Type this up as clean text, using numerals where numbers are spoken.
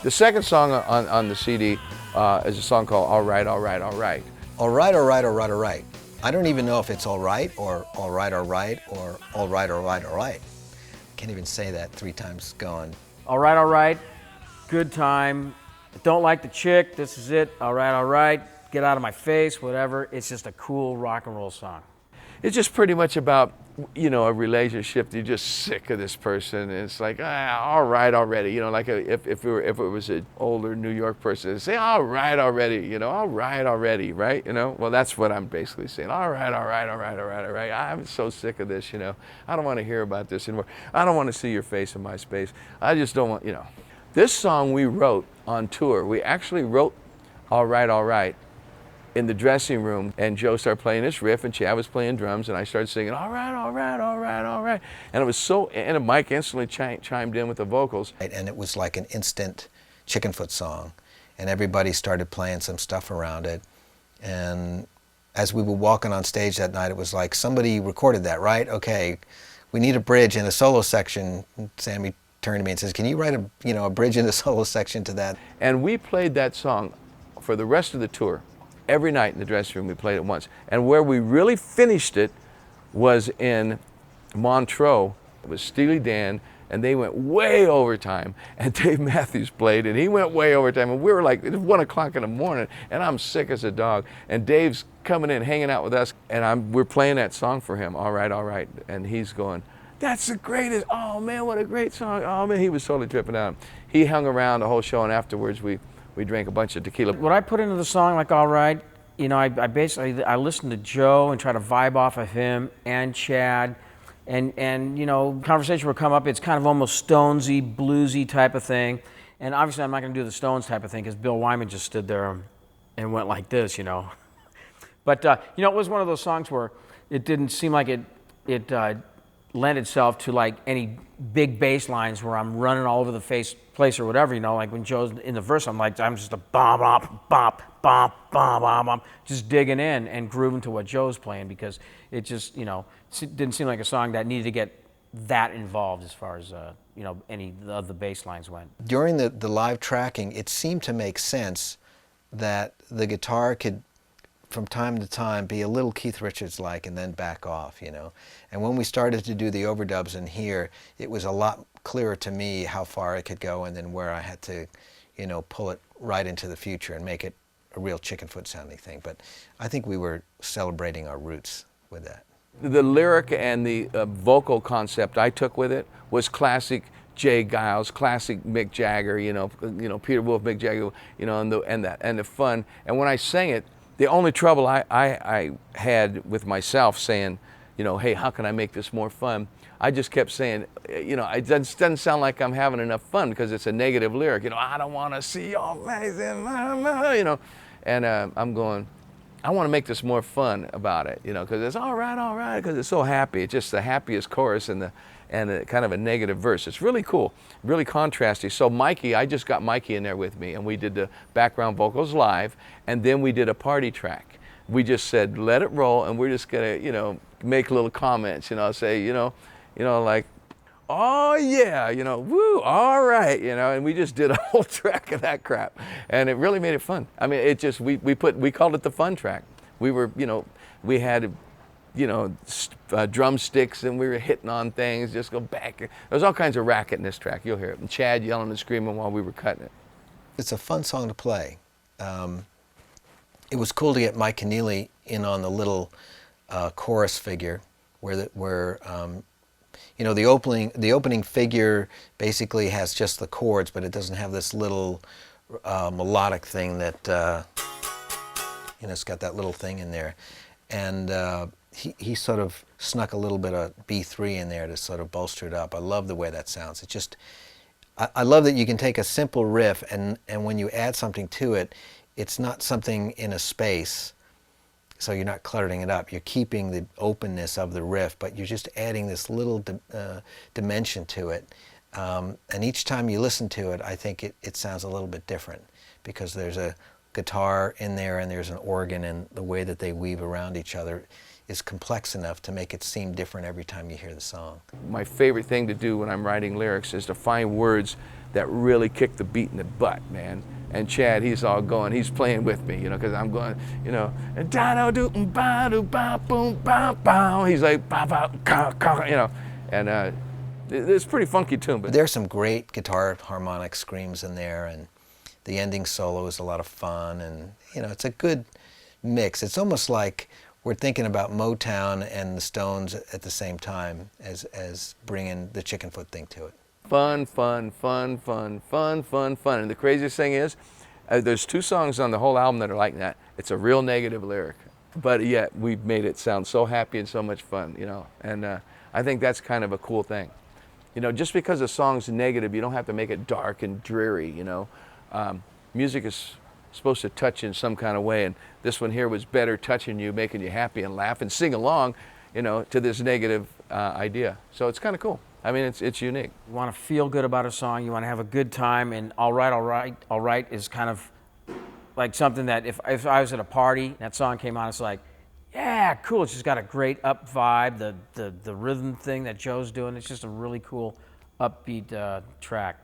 The second song on the CD is a song called All Right, All Right, All Right. All right, all right, all right, all right. I don't even know if it's all right, or all right, all right, or all right, all right, all right. Can't even say that 3 times going. All right, good time. Don't like the chick, this is it. All right, get out of my face, whatever. It's just a cool rock and roll song. It's just pretty much about, you know, a relationship. You're just sick of this person. And it's like, all right already. You know, like if it was an older New York person, it'd say, all right already. You know, all right already, right? You know, well, that's what I'm basically saying. All right, all right, all right, all right, all right. I'm so sick of this, you know. I don't want to hear about this anymore. I don't want to see your face in my space. I just don't want, you know. This song we wrote on tour. We actually wrote All Right, in the dressing room, and Joe started playing this riff, and Chad was playing drums, and I started singing, all right, all right, all right, all right. And it was so, and Mike instantly chimed in with the vocals. And it was like an instant Chickenfoot song, and everybody started playing some stuff around it. And as we were walking on stage that night, it was like, somebody recorded that, right? Okay, we need a bridge in the solo section. Sammy turned to me and says, can you write a bridge in the solo section to that? And we played that song for the rest of the tour. Every night in the dressing room, we played it once. And where we really finished it was in Montreux. It was Steely Dan, and they went way overtime. And Dave Matthews played, and he went way overtime. And we were like, it was 1 o'clock in the morning, and I'm sick as a dog. And Dave's coming in, hanging out with us, and we're playing that song for him, all right. And he's going, that's the greatest, oh man, what a great song. Oh man, he was totally tripping out. He hung around the whole show, and afterwards we drank a bunch of tequila. What I put into the song, like All Right, you know, I basically listened to Joe and try to vibe off of him and Chad, and you know, conversation would come up. It's kind of almost Stonesy, bluesy type of thing, and obviously I'm not going to do the Stones type of thing because Bill Wyman just stood there and went like this, you know. But you know, it was one of those songs where it didn't seem like it lent itself to like any big bass lines where I'm running all over the place or whatever, you know, like when Joe's in the verse, I'm just a bop, bop, bop, bop, bop, bop, bop, just digging in and grooving to what Joe's playing, because it just, you know, it didn't seem like a song that needed to get that involved as far as, you know, any of the bass lines went. During the live tracking, it seemed to make sense that the guitar could, from time to time, be a little Keith Richards-like and then back off, you know. And when we started to do the overdubs in here, it was a lot clearer to me how far it could go and then where I had to, you know, pull it right into the future and make it a real Chickenfoot sounding thing. But I think we were celebrating our roots with that. The lyric and the vocal concept I took with it was classic Jay Giles, classic Mick Jagger, you know, Peter Wolf, Mick Jagger, you know, and the fun. And when I sang it, the only trouble I had with myself saying, you know, hey, how can I make this more fun? I just kept saying, you know, it doesn't sound like I'm having enough fun because it's a negative lyric. You know, I don't want to see your face in my, you know. And I'm going, I want to make this more fun about it, you know, because it's all right, because it's so happy. It's just the happiest chorus and a kind of a negative verse. It's really cool, really contrasty. So Mikey, I just got Mikey in there with me, and we did the background vocals live, and then we did a party track. We just said, let it roll, and we're just gonna, you know, make little comments, you know, say, you know, like, oh yeah, you know, woo, all right, you know, and we just did a whole track of that crap, and it really made it fun. I mean, it just, we called it the fun track. We were, you know, we had, you know, drumsticks, and we were hitting on things, just go back. There was all kinds of racket in this track, you'll hear it. And Chad yelling and screaming while we were cutting it. It's a fun song to play. It was cool to get Mike Keneally in on the little chorus figure where you know, the opening figure basically has just the chords, but it doesn't have this little melodic thing that, you know, it's got that little thing in there. And he sort of snuck a little bit of B3 in there to sort of bolster it up. I love the way that sounds. It just, I love that you can take a simple riff and when you add something to it, it's not something in a space, so you're not cluttering it up. You're keeping the openness of the riff, but you're just adding this little dimension to it. And each time you listen to it, I think it sounds a little bit different because there's a guitar in there and there's an organ, and the way that they weave around each other, is complex enough to make it seem different every time you hear the song. My favorite thing to do when I'm writing lyrics is to find words that really kick the beat in the butt, man. And Chad, he's all going, he's playing with me, you know, because I'm going, you know, and da do ba do ba boom ba ba. He's like ba ba ka ka, you know, and it's a pretty funky tune. But there's some great guitar harmonic screams in there, and the ending solo is a lot of fun, and you know, it's a good mix. It's almost like we're thinking about Motown and the Stones at the same time as bringing the Chickenfoot thing to it. Fun, fun, fun, fun, fun, fun, fun. And the craziest thing is, there's 2 songs on the whole album that are like that. It's a real negative lyric, but yet we've made it sound so happy and so much fun, you know. And I think that's kind of a cool thing. You know, just because a song's negative, you don't have to make it dark and dreary, you know. Music is supposed to touch in some kind of way, and this one here was better touching you, making you happy and laugh and sing along, you know, to this negative idea. So it's kind of cool. I mean, it's unique. You want to feel good about a song, you want to have a good time, and all right is kind of like something that if I was at a party, that song came on, it's like, yeah, cool. It's just got a great up vibe, the rhythm thing that Joe's doing, it's just a really cool upbeat track.